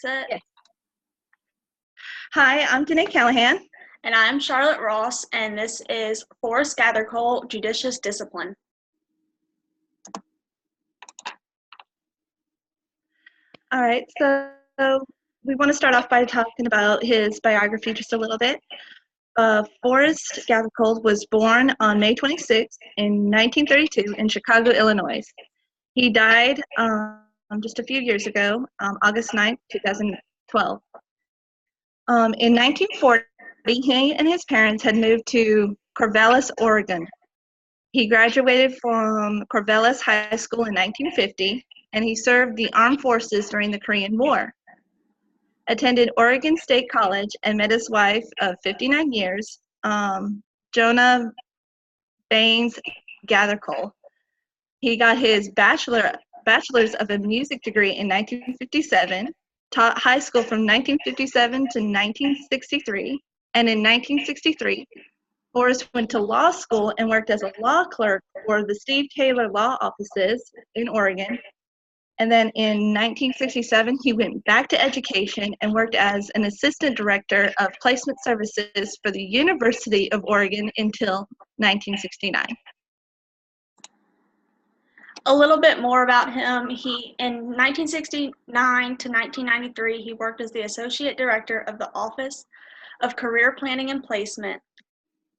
Set. Yes. Hi, I'm Danae Callahan. And I'm Charlotte Ross, and this is Forrest Gathercoal, Judicious Discipline. All right, so we want to start off by talking about his biography just a little bit. Forrest Gathercoal was born on May 26 in 1932 in Chicago, Illinois. He died just a few years ago, August 9th, 2012. In 1940, he and his parents had moved to Corvallis, Oregon. He graduated from Corvallis High School in 1950, and he served the armed forces during the Korean War. Attended Oregon State College and met his wife of 59 years, Jonah Baines Gathercoal. He got his bachelor's of a music degree in 1957, taught high school from 1957 to 1963, and in 1963, Forrest went to law school and worked as a law clerk for the Steve Taylor Law Offices in Oregon. And then in 1967, he went back to education and worked as an assistant director of placement services for the University of Oregon until 1969. A little bit more about him. In 1969 to 1993, he worked as the associate director of the Office of Career Planning and Placement.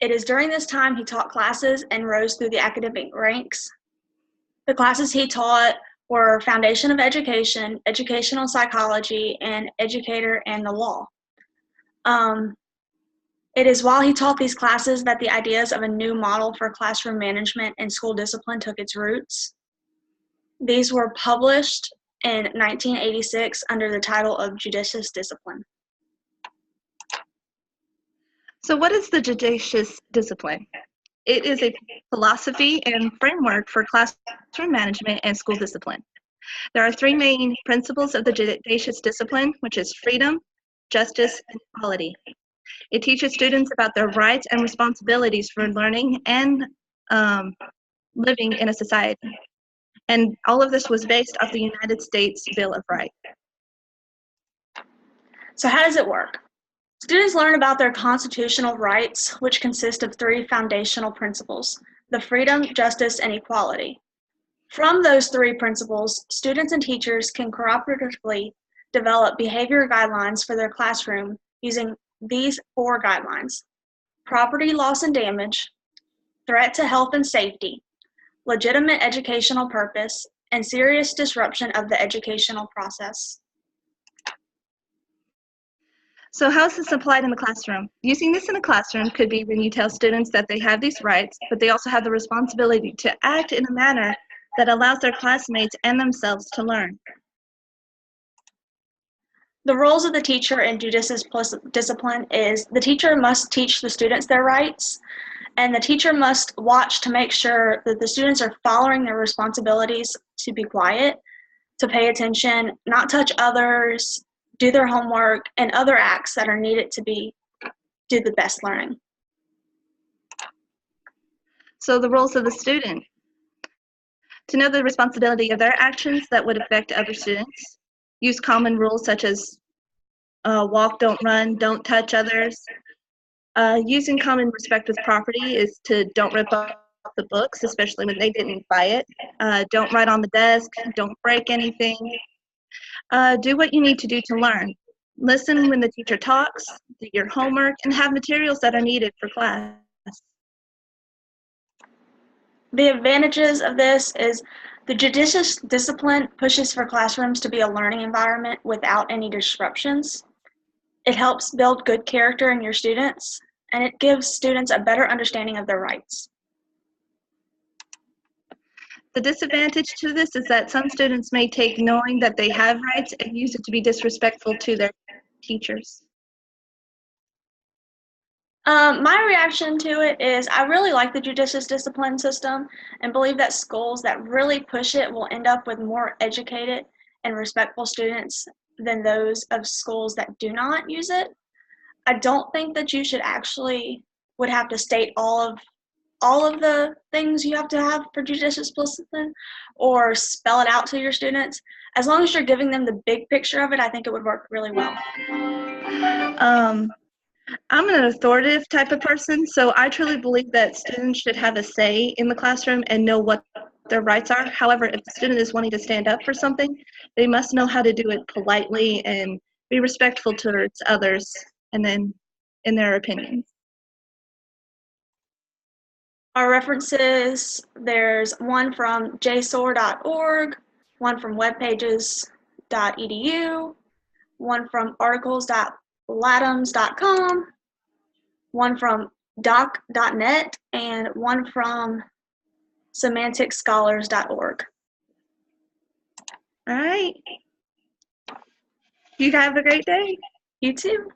It is during this time he taught classes and rose through the academic ranks. The classes he taught were Foundation of Education, Educational Psychology, and Educator and the Law. It is while he taught these classes that the ideas of a new model for classroom management and school discipline took its roots. These were published in 1986 under the title of Judicious Discipline. So what is the judicious discipline? It is a philosophy and framework for classroom management and school discipline. There are three main principles of the judicious discipline, which is freedom, justice, and equality. It teaches students about their rights and responsibilities for learning and living in a society. And all of this was based off the United States Bill of Rights. So how does it work? Students learn about their constitutional rights, which consist of three foundational principles: the freedom, justice, and equality. From those three principles, students and teachers can cooperatively develop behavior guidelines for their classroom using these four guidelines: property loss and damage, threat to health and safety, legitimate educational purpose, and serious disruption of the educational process. So how is this applied in the classroom? Using this in a classroom could be when you tell students that they have these rights, but they also have the responsibility to act in a manner that allows their classmates and themselves to learn. The roles of the teacher in judicious discipline is the teacher must teach the students their rights, and the teacher must watch to make sure that the students are following their responsibilities to be quiet, to pay attention, not touch others, do their homework, and other acts that are needed to do the best learning. So the roles of the student: to know the responsibility of their actions that would affect other students, use common rules such as walk, don't run, don't touch others. Using common respect with property is to don't rip off the books, especially when they didn't buy it. Don't write on the desk, don't break anything. Do what you need to do to learn. Listen when the teacher talks, do your homework, and have materials that are needed for class. The advantages of this is the judicious discipline pushes for classrooms to be a learning environment without any disruptions. It helps build good character in your students, and it gives students a better understanding of their rights. The disadvantage to this is that some students may take knowing that they have rights and use it to be disrespectful to their teachers. My reaction to it is I really like the judicious discipline system and believe that schools that really push it will end up with more educated and respectful students than those of schools that do not use it. I don't think that you should would have to state all of the things you have to have for judicious discipline or spell it out to your students. As long as you're giving them the big picture of it, I think it would work really well. I'm an authoritative type of person, so I truly believe that students should have a say in the classroom and know what their rights are. However, if the student is wanting to stand up for something, they must know how to do it politely and be respectful towards others and then in their opinions. Our references, there's one from jsor.org, one from webpages.edu, one from articles.latums.com, one from doc.net, and one from semanticscholars.org. All right. You have a great day. You too.